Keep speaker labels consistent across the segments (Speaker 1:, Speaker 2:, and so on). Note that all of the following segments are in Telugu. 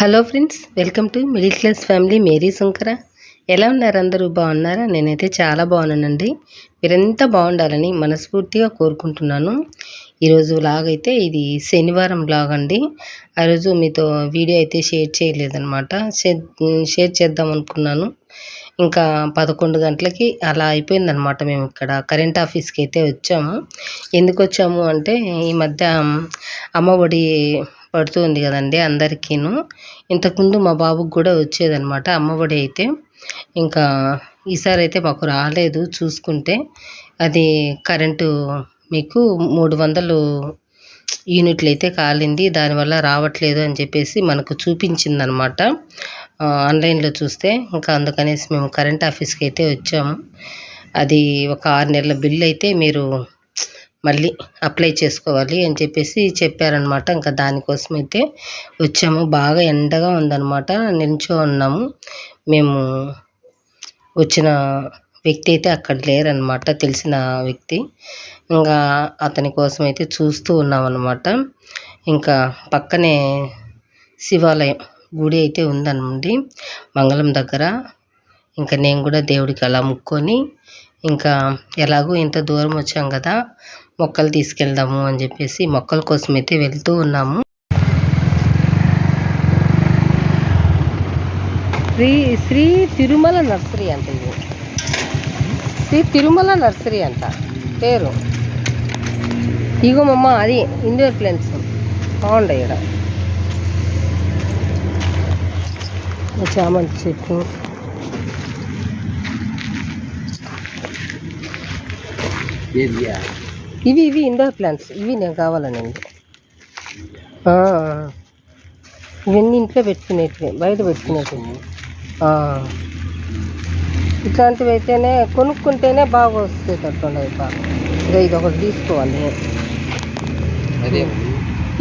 Speaker 1: Hello friends, welcome to middle class family మేరీ శంకర. ఎలా ఉన్నారు? అందరూ బాగున్నారా? నేనైతే చాలా బాగున్నానండి. మీరంతా బాగుండాలని మనస్ఫూర్తిగా కోరుకుంటున్నాను. ఈరోజు వ్లాగ్ అయితే ఇది శనివారం వ్లాగ్ అండి. ఆ రోజు మీతో వీడియో అయితే షేర్ చేయలేదన్నమాట. షేర్ చేద్దాం అనుకున్నాను. ఇంకా 11 గంటలకి అలా అయిపోయిందనమాట. మేము ఇక్కడ కరెంట్ ఆఫీస్కి అయితే వచ్చాము. ఎందుకు వచ్చాము అంటే, ఈ మధ్య అమ్మ ఒడి పడుతూ ఉంది కదండి అందరికీను. ఇంతకుముందు మా బాబుకి కూడా వచ్చేదనమాట అమ్మఒడి అయితే. ఇంకా ఈసారి అయితే మాకు రాలేదు. చూసుకుంటే అది కరెంటు మీకు 300 యూనిట్లు అయితే కాలింది, దానివల్ల రావట్లేదు అని చెప్పేసి మనకు చూపించిందనమాట ఆన్లైన్లో చూస్తే. ఇంకా అందుకనేసి మేము కరెంట్ ఆఫీస్కి అయితే వచ్చాము. అది ఒక 6 నెలల బిల్ అయితే మీరు మళ్ళీ అప్లై చేసుకోవాలి అని చెప్పేసి చెప్పారనమాట. ఇంకా దానికోసం అయితే వచ్చాము. బాగా ఎండగా ఉందన్నమాట. నిల్చో ఉన్నాము. మేము వచ్చిన వ్యక్తి అయితే అక్కడ లేరనమాట, తెలిసిన వ్యక్తి. ఇంకా అతని కోసం అయితే చూస్తూ ఉన్నామన్నమాట. ఇంకా పక్కనే శివాలయం గుడి అయితే ఉందనండి మంగళం దగ్గర. ఇంకా నేను కూడా దేవుడికి అలా ముక్కొని, ఇంకా ఎలాగో ఇంత దూరం వచ్చాం కదా, మొక్కలు తీసుకెళ్దాము అని చెప్పేసి మొక్కల కోసం అయితే వెళ్తూ ఉన్నాము. శ్రీ తిరుమల నర్సరీ అంట ఇది. శ్రీ తిరుమల నర్సరీ అంట పేరు. ఇగోమమ్మ అది ఇండోర్ ప్లాంట్స్ బాగుంటాయి ఇక్కడ. చామంతి చెట్టు, ఇవి ఇండోర్ ప్లాంట్స్. ఇవి నేను కావాలనండి. ఇవన్నీ ఇంట్లో పెట్టుకునేటివి, బయట పెట్టుకునేటివి. ఇట్లాంటివి అయితేనే కొనుక్కుంటేనే బాగా వస్తుందట్టుండదు. బాగా ఇది ఒకటి తీసుకోవాలి.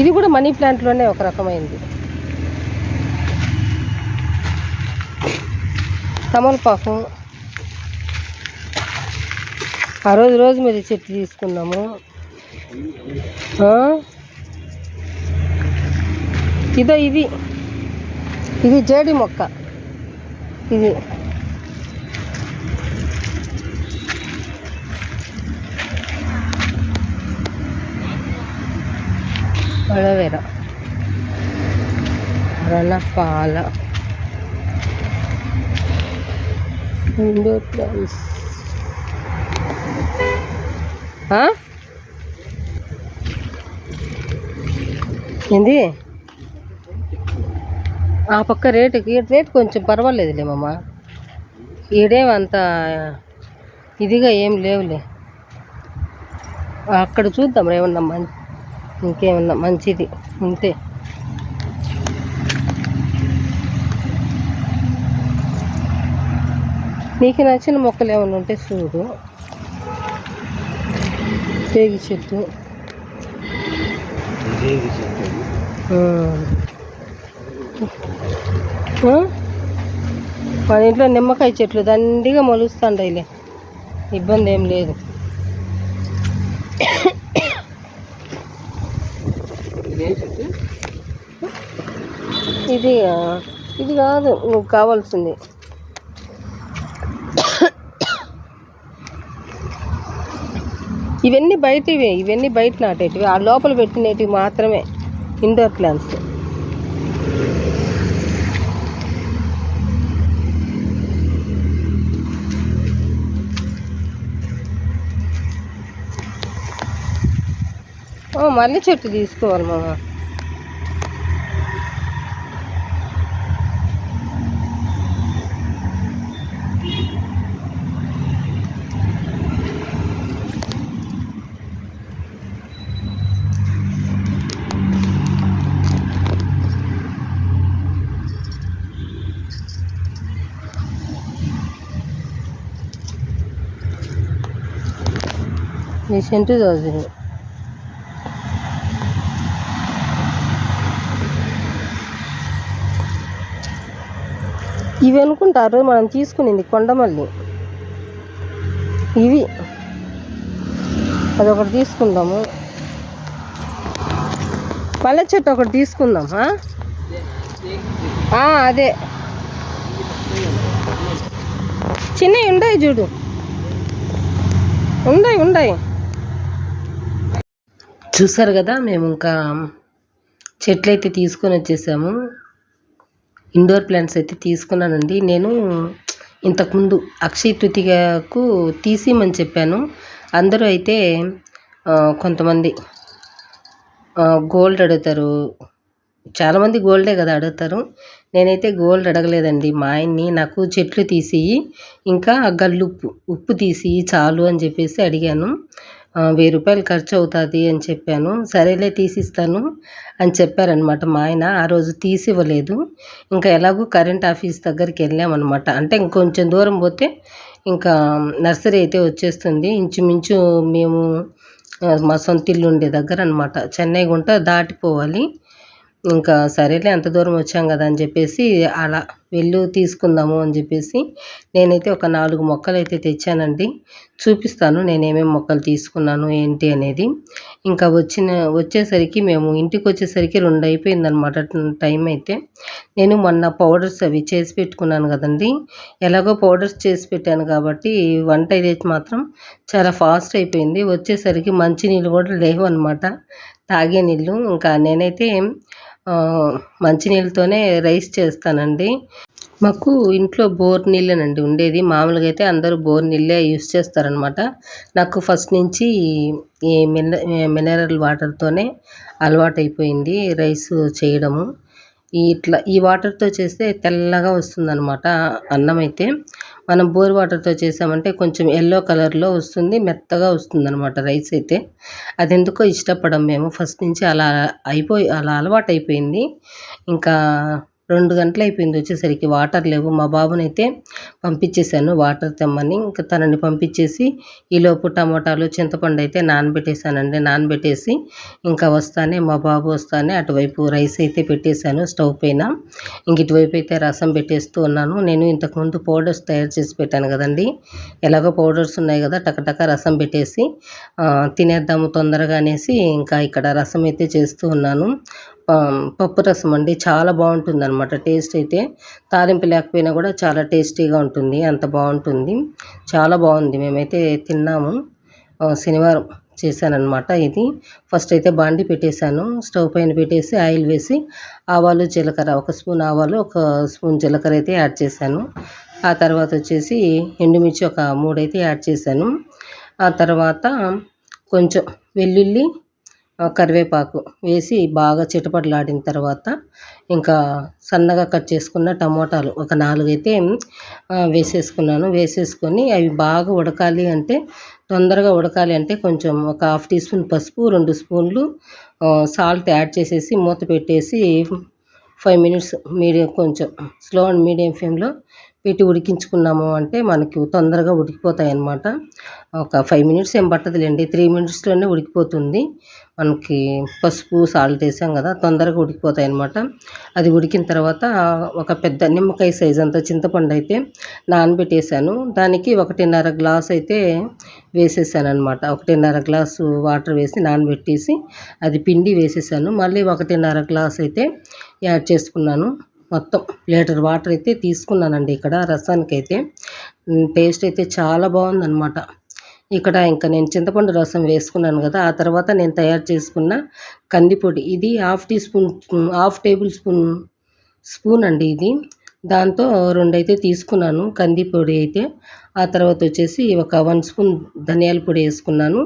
Speaker 1: ఇది కూడా మనీ ప్లాంట్లోనే ఒక రకమైంది. తమలపాకు ఆ రోజు మీద చెట్టు తీసుకున్నాము. ఇదో ఇది జేడి మొక్క. ఇది అలోవెరా, రణపాల, ఇండోర్ ప్లాంట్స్. ఏంది ఆ పక్క రేటు కొంచెం పర్వాలేదులేమమ్మా. ఈడేమంత ఇదిగా ఏం లేవులే. అక్కడ చూద్దాం ఏమన్నా ఇంకేమన్నా మంచిది ఉంటే. నీకు నచ్చిన మొక్కలు ఏమన్నా ఉంటే చూడు. తేగి చెట్టు, మన ఇంట్లో నిమ్మకాయ చెట్లు దండిగా మొలుస్తుంటాయిలే, ఇబ్బంది ఏం లేదు. ఇది కాదు నువ్వు కావాల్సింది. ఇవన్నీ బయటివి, ఇవన్నీ బయట నాటేటివి. ఆ లోపల పెట్టినవి మాత్రమే ఇండోర్ ప్లాంట్స్. మల్లె చెట్టు తీసుకోవాలి మామ. ఈ సెంటు రోజు ఇవి అనుకుంటారు మనం తీసుకునింది కొండమల్లి. ఇవి అదొకటి తీసుకుందాము. మల్లె చెట్టు ఒకటి తీసుకుందాం. అదే చిన్నవి ఉండయి చూడు, ఉండయి. చూసారు కదా, మేము ఇంకా చెట్లు అయితే తీసుకొని వచ్చేసాము. ఇండోర్ ప్లాంట్స్ అయితే తీసుకున్నానండి. నేను ఇంతకుముందు అక్షయ తృతీయకు తీసిమని చెప్పాను. అందరూ అయితే కొంతమంది గోల్డ్ అడుగుతారు, చాలామంది గోల్డే కదా అడుగుతారు. నేనైతే గోల్డ్ అడగలేదండి. మా ఆయన్ని నాకు చెట్లు తీసి ఇంకా ఉప్పు తీసి చాలు అని చెప్పేసి అడిగాను. 1000 రూపాయలు ఖర్చు అవుతుంది అని చెప్పాను. సరేలే తీసిస్తాను అని చెప్పారనమాట మా ఆయన. ఆ రోజు తీసివ్వలేదు. ఇంకా ఎలాగో కరెంట్ ఆఫీస్ దగ్గరికి వెళ్ళామన్నమాట. అంటే ఇంకొంచెం దూరం పోతే ఇంకా నర్సరీ అయితే వచ్చేస్తుంది. ఇంచుమించు మేము మా సొంత ఇల్లు ఉండే దగ్గర అనమాట. చెన్నై గుంట దాటిపోవాలి. ఇంకా సరేలే అంత దూరం వచ్చాం కదా అని చెప్పేసి అలా తీసుకుందాము అని చెప్పేసి నేనైతే ఒక 4 మొక్కలు అయితే తెచ్చానండి. చూపిస్తాను నేను ఏమేమి మొక్కలు తీసుకున్నాను ఏంటి అనేది. ఇంకా వచ్చేసరికి మేము ఇంటికి వచ్చేసరికి 2 అయిపోయిందనమాట టైం అయితే. నేను మొన్న పౌడర్స్ అవి చేసి పెట్టుకున్నాను కదండి. ఎలాగో పౌడర్స్ చేసి పెట్టాను కాబట్టి వంట అయితే మాత్రం చాలా ఫాస్ట్ అయిపోయింది. వచ్చేసరికి మంచినీళ్ళు కూడా లేవు అనమాట, తాగే నీళ్ళు. ఇంకా నేనైతే మంచినీళ్ళతోనే రైస్ చేస్తానండి. మాకు ఇంట్లో బోర్ నీళ్ళేనండి ఉండేది. మామూలుగా అయితే అందరూ బోర్ నీళ్ళే యూస్ చేస్తారనమాట. నాకు ఫస్ట్ నుంచి ఈ మినరల్ వాటర్తోనే అలవాటైపోయింది రైస్ చేయడము. ఈ వాటర్తో చేస్తే తెల్లగా వస్తుందన్నమాట అన్నం అయితే. మనం బోర్ వాటర్తో చేసామంటే కొంచెం ఎల్లో కలర్లో వస్తుంది, మెత్తగా వస్తుందన్నమాట రైస్ అయితే. అది ఎందుకో ఇష్టపడం మేము ఫస్ట్ నుంచి. అలా అలవాటు అయిపోయింది. ఇంకా 2 గంటలు అయిపోయింది వచ్చేసరికి, వాటర్ లేవు. మా బాబునైతే పంపించేశాను వాటర్ తెమ్మని. ఇంకా తనని పంపించేసి ఈలోపు టమోటాలు చింతపండు అయితే నానబెట్టేశానండి. నానబెట్టేసి ఇంకా మా బాబు వస్తానే అటువైపు రైస్ అయితే పెట్టేశాను స్టవ్ పైన. ఇంక ఇటువైపు అయితే రసం పెట్టేస్తూ ఉన్నాను. నేను ఇంతకుముందు పౌడర్స్ తయారు చేసి పెట్టాను కదండి. ఎలాగో పౌడర్స్ ఉన్నాయి కదా, టకటక రసం పెట్టేసి తినేద్దాము తొందరగా అనేసి ఇంకా ఇక్కడ రసం అయితే చేస్తూ ఉన్నాను. పప్పు రసం అండి, చాలా బాగుంటుంది అనమాట టేస్ట్ అయితే. తాలింపు లేకపోయినా కూడా చాలా టేస్టీగా ఉంటుంది, అంత బాగుంటుంది. చాలా బాగుంది, మేమైతే తిన్నాము. శనివారం చేశానన్నమాట ఇది. ఫస్ట్ అయితే బాండి పెట్టేశాను, స్టవ్ పైన పెట్టేసి ఆయిల్ వేసి ఆవాలు జీలకర్ర 1 స్పూన్ ఆవాలు 1 స్పూన్ జీలకర్ర అయితే యాడ్ చేశాను. ఆ తర్వాత వచ్చేసి ఎండుమిర్చి ఒక 3 అయితే యాడ్ చేశాను. ఆ తర్వాత కొంచెం వెల్లుల్లి కరివేపాకు వేసి బాగా చిటపటలాడిన తర్వాత ఇంకా సన్నగా కట్ చేసుకున్న టమోటాలు ఒక 4 అయితే వేసేసుకొని అవి బాగా ఉడకాలి అంటే, తొందరగా ఉడకాలి అంటే కొంచెం ఒక 1/2 టీ స్పూన్ పసుపు, 2 స్పూన్లు సాల్ట్ యాడ్ చేసేసి మూత పెట్టేసి 5 మినిట్స్ కొంచెం స్లో అండ్ మీడియం ఫ్లేమ్లో పెట్టి ఉడికించుకున్నాము అంటే మనకి తొందరగా ఉడికిపోతాయి అన్నమాట. ఒక 5 మినిట్స్ ఏం పట్టదులేండి, 3 మినిట్స్లోనే ఉడికిపోతుంది. మనకి పసుపు సాల్ట్ వేసాం కదా, తొందరగా ఉడికిపోతాయి అన్నమాట. అది ఉడికిన తర్వాత ఒక పెద్ద నిమ్మకాయ సైజ్ అంత చింతపండు అయితే నానబెట్టేసాను. దానికి 1.5 గ్లాస్ అయితే వేసేసాను అనమాట. 1.5 గ్లాసు వాటర్ వేసి నానబెట్టేసి అది పిండి వేసేసాను. మళ్ళీ 1.5 గ్లాస్ అయితే యాడ్ చేసుకున్నాను. మొత్తం 1 లీటర్ వాటర్ అయితే తీసుకున్నానండి ఇక్కడ రసానికైతే. టేస్ట్ అయితే చాలా బాగుందన్నమాట. ఇక్కడ ఇంకా నేను చింతపండు రసం వేసుకున్నాను కదా, ఆ తర్వాత నేను తయారు చేసుకున్న కందిపొడి, ఇది 1/2 టేబుల్ స్పూన్ అండి ఇది. దాంతో 2 అయితే తీసుకున్నాను కందిపొడి అయితే. ఆ తర్వాత వచ్చేసి ఒక 1 స్పూన్ ధనియాల పొడి వేసుకున్నాను.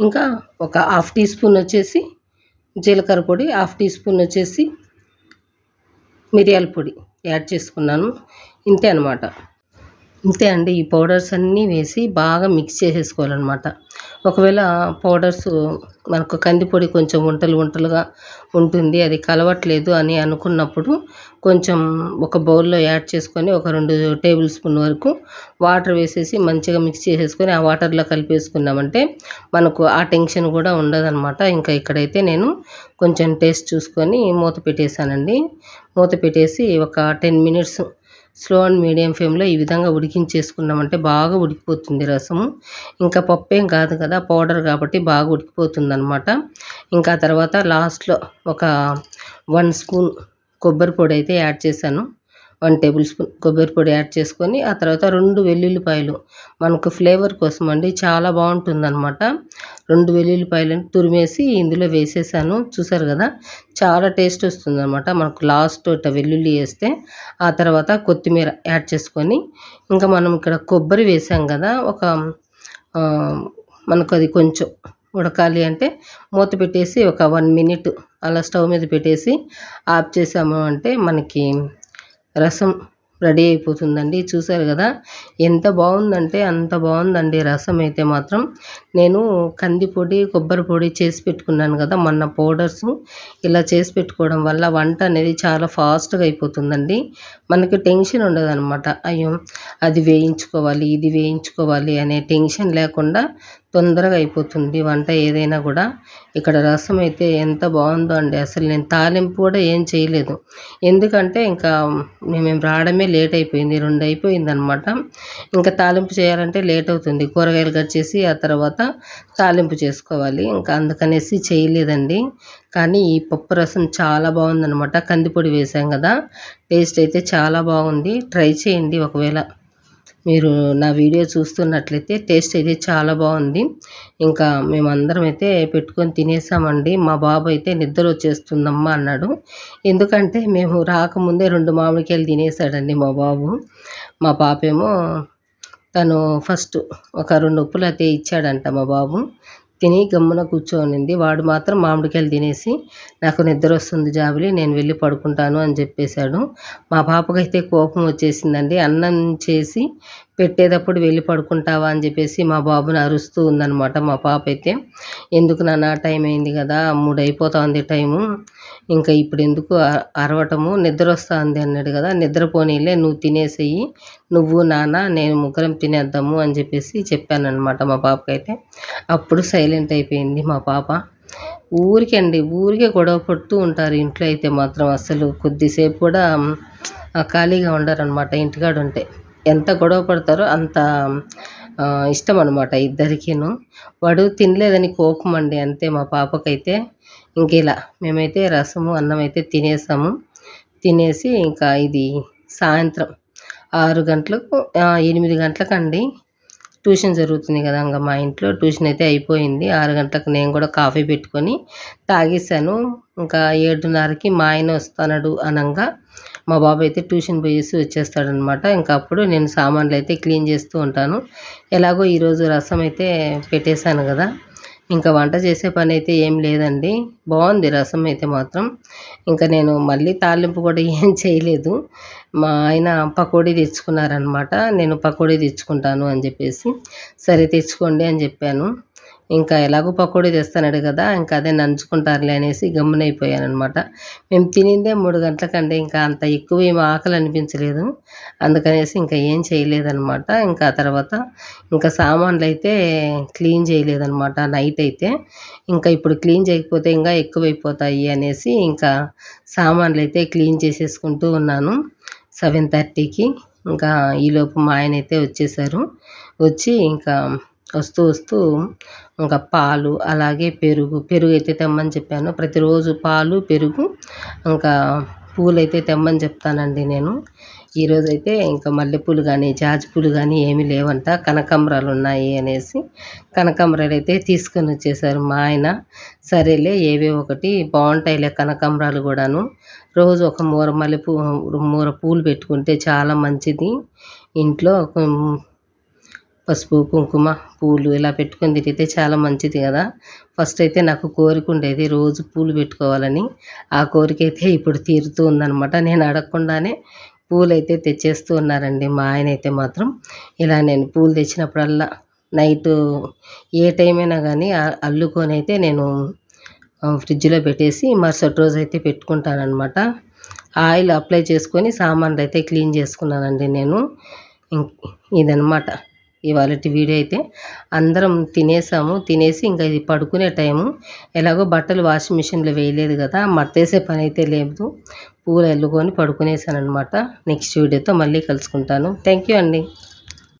Speaker 1: ఇంకా ఒక 1/2 టీ స్పూన్ వచ్చేసి జీలకర్ర పొడి, 1/2 టీ స్పూన్ వచ్చేసి మిరియాల పొడి యాడ్ చేసుకున్నాను. ఇంతే అనమాట. ఇంతే అండి. ఈ పౌడర్స్ అన్నీ వేసి బాగా మిక్స్ చేసేసుకోవాలన్నమాట. ఒకవేళ పౌడర్స్ మనకు కందిపొడి కొంచెం ఉంటలుగా ఉంటుంది, అది కలవట్లేదు అని అనుకున్నప్పుడు కొంచెం ఒక బౌల్లో యాడ్ చేసుకొని ఒక 2 టేబుల్ స్పూన్ వరకు వాటర్ వేసేసి మంచిగా మిక్స్ చేసేసుకొని ఆ వాటర్లో కలిపేసుకున్నామంటే మనకు ఆ టెన్షన్ కూడా ఉండదన్నమాట. ఇంకా ఇక్కడైతే నేను కొంచెం టేస్ట్ చూసుకొని మూత పెట్టేశానండి. మూత పెట్టేసి ఒక 10 మినిట్స్ స్లో అండ్ మీడియం ఫ్లేమ్లో ఈ విధంగా ఉడికించేసుకున్నామంటే బాగా ఉడికిపోతుంది రసము. ఇంకా పప్పేం కాదు కదా, పౌడర్ కాబట్టి బాగా ఉడికిపోతుంది అనమాట. ఇంకా తర్వాత లాస్ట్లో ఒక 1 స్పూన్ కొబ్బరి పొడి అయితే యాడ్ చేశాను. 1 టేబుల్ స్పూన్ కొబ్బరి పొడి యాడ్ చేసుకొని, ఆ తర్వాత 2 వెల్లుల్లిపాయలు మనకు ఫ్లేవర్ కోసం అండి, చాలా బాగుంటుందన్నమాట. 2 వెల్లుల్లిపాయలను తురిమేసి ఇందులో వేసేసాను. చూసారు కదా, చాలా టేస్ట్ వస్తుందన్నమాట మనకు. లాస్ట్ వెల్లుల్లి వేస్తే ఆ తర్వాత కొత్తిమీర యాడ్ చేసుకొని, ఇంకా మనం ఇక్కడ కొబ్బరి వేసాం కదా, మనకు అది కొంచెం ఉడకాలి అంటే మూత పెట్టేసి ఒక 1 మినిట్ అలా స్టవ్ మీద పెట్టేసి ఆఫ్ చేసాము అంటే మనకి రసం రెడీ అయిపోతుందండి. చూసారు కదా, ఎంత బాగుందంటే అంత బాగుందండి రసం అయితే మాత్రం. నేను కందిపొడి, కొబ్బరి పొడి చేసి పెట్టుకున్నాను కదా మొన్న పౌడర్స్, ఇలా చేసి పెట్టుకోవడం వల్ల వంట అనేది చాలా ఫాస్ట్గా అయిపోతుందండి. మనకి టెన్షన్ ఉండదన్నమాట. అయ్యో అది వేయించుకోవాలి, ఇది వేయించుకోవాలి అనే టెన్షన్ లేకుండా తొందరగా అయిపోతుంది వంట ఏదైనా కూడా. ఇక్కడ రసం అయితే ఎంత బాగుందో అండి. అసలు నేను తాలింపు కూడా ఏం చేయలేదు, ఎందుకంటే ఇంకా మేము రావడమే లేట్ అయిపోయింది, 2 అయిపోయిందనమాట. ఇంకా తాలింపు చేయాలంటే లేట్ అవుతుంది, కూరగాయలు కట్ చేసి ఆ తర్వాత తాలింపు చేసుకోవాలి, ఇంకా అందుకనేసి చేయలేదండి. కానీ ఈ పప్పు రసం చాలా బాగుందనమాట. కందిపొడి వేసాం కదా, టేస్ట్ అయితే చాలా బాగుంది. ట్రై చేయండి ఒకవేళ మీరు నా వీడియో చూస్తున్నట్లయితే. టేస్ట్ అయితే చాలా బాగుంది. ఇంకా మేమందరం అయితే పెట్టుకొని తినేసామండి. మా బాబు అయితే నిద్ర వచ్చేస్తుందమ్మా అన్నాడు, ఎందుకంటే మేము రాకముందే 2 మామిడికాయలు తినేసాడండి మా బాబు. మా పాపేమో తను ఫస్ట్ ఒక 2 ఉప్పులు అయితే ఇచ్చాడంట మా బాబు, తిని గమ్మున కూర్చోనింది. వాడు మాత్రం మామిడికాయలు తినేసి నాకు నిద్ర వస్తుంది జాబిలి, నేను వెళ్ళి పడుకుంటాను అని చెప్పేశాడు. మా పాపకైతే కోపం వచ్చేసిందండి. అన్నం చేసి పెట్టేటప్పుడు వెళ్ళి పడుకుంటావా అని చెప్పేసి మా బాబుని అరుస్తూ ఉందన్నమాట మా పాప అయితే. ఎందుకు నాన్న, టైం అయింది కదా, 3 అయిపోతుంది టైము, ఇంకా ఇప్పుడు ఎందుకు అరవటము, నిద్ర వస్తుంది అన్నాడు కదా, నిద్రపోనీలే, నువ్వు తినేసేయి, నువ్వు నాన్న నేను ముగ్గురం తినేద్దాము అని చెప్పేసి చెప్పానన్నమాట మా పాపకైతే. అప్పుడు సైలెంట్ అయిపోయింది మా పాప. ఊరికే గొడవ పడుతూ ఉంటారు ఇంట్లో అయితే మాత్రం. అసలు కొద్దిసేపు కూడా ఖాళీగా ఉండరనమాట ఇంటికాడ ఉంటే. ఎంత గొడవ పడతారో అంత ఇష్టం అనమాట ఇద్దరికీను. వాడు తినలేదని కోపం అండి, అంతే మా పాపకైతే. ఇంక ఇలా మేమైతే రసము అన్నం అయితే తినేసాము. తినేసి ఇంకా ఇది సాయంత్రం 6 గంటలకు 8 గంటలకండి ట్యూషన్ జరుగుతుంది కదా, ఇంకా మా ఇంట్లో ట్యూషన్ అయితే అయిపోయింది. 6 గంటలకు నేను కూడా కాఫీ పెట్టుకొని తాగేసాను. ఇంకా 7:30కి మా ఆయన వస్తాడు అనంగా మా బాబు అయితే ట్యూషన్ పోయేసి వచ్చేస్తాడనమాట. ఇంకా అప్పుడు నేను సామాన్లు అయితే క్లీన్ చేస్తూ ఉంటాను. ఎలాగో ఈరోజు రసం అయితే పెట్టేశాను కదా, ఇంకా వంట చేసే పని అయితే ఏం లేదండి. బాగుంది రసం అయితే మాత్రం. ఇంకా నేను మళ్ళీ తాలింపు కూడా ఏం చేయలేదు. మా ఆయన పకోడీ తెచ్చుకున్నారనమాట. నేను పకోడీ తెచ్చుకుంటాను అని చెప్పేసి, సరే తెచ్చుకోండి అని చెప్పాను. ఇంకా ఎలాగో పకోడీ తెస్తున్నాడు కదా, ఇంకా అదే నంచుకుంటారులే అనేసి గమ్మునైపోయానమాట. మేము తినిందే 3 గంటలకండి, ఇంకా అంత ఎక్కువ ఏమి ఆకలి అనిపించలేదు, అందుకనేసి ఇంకా ఏం చేయలేదన్నమాట. ఇంకా ఆ తర్వాత ఇంకా సామాన్లు అయితే క్లీన్ చేయలేదన్నమాట నైట్ అయితే. ఇంకా ఇప్పుడు క్లీన్ చేయకపోతే ఇంకా ఎక్కువైపోతాయి అనేసి ఇంకా సామాన్లు అయితే క్లీన్ చేసేసుకుంటూ ఉన్నాను 7:30కి. ఇంకా ఈలోపు మా ఆయన అయితే వచ్చేసారు. వచ్చి ఇంకా వస్తూ ఇంకా పాలు అలాగే పెరుగు అయితే తెమ్మని చెప్పాను. ప్రతిరోజు పాలు, పెరుగు, ఇంకా పూలైతే తెమ్మని చెప్తానండి నేను. ఈరోజైతే ఇంకా మల్లెపూలు కానీ జాజిపూలు కానీ ఏమీ లేవంట, కనకాంబరాలు ఉన్నాయి అనేసి కనకాంబరాలు అయితే తీసుకొని వచ్చేసారు మా ఆయన. సరేలే ఏవో ఒకటి బాగుంటాయిలే కనకాంబరాలు కూడాను, రోజు ఒక మూర పూలు పెట్టుకుంటే చాలా మంచిది ఇంట్లో. పసుపు, కుంకుమ, పూలు ఇలా పెట్టుకొని తిరిగితే చాలా మంచిది కదా. ఫస్ట్ అయితే నాకు కోరిక ఉండేది రోజు పూలు పెట్టుకోవాలని, ఆ కోరిక అయితే ఇప్పుడు తీరుతూ ఉందన్నమాట. నేను అడగకుండానే పూలు అయితే తెచ్చేస్తూ ఉన్నారండి మా ఆయన అయితే మాత్రం. ఇలా నేను పూలు తెచ్చినప్పుడల్లా నైటు ఏ టైం అయినా కానీ అల్లుకొని అయితే నేను ఫ్రిడ్జ్లో పెట్టేసి మరుసటి రోజు అయితే పెట్టుకుంటానన్నమాట. ఆయిల్ అప్లై చేసుకొని సామాన్లు అయితే క్లీన్ చేసుకున్నానండి నేను. ఇదనమాట ఇవాళటి వీడియో అయితే. అందరం తినేసి ఇంకా ఇది పడుకునే టైము. ఎలాగో బట్టలు వాషింగ్ మిషన్లో వేయలేదు కదా, మడతేసే పని అయితే లేదు, పూలు అల్లుకొని పడుకునేసాను అనమాట. నెక్స్ట్ వీడియోతో మళ్ళీ కలుసుకుంటాను. థ్యాంక్ యూ అండి.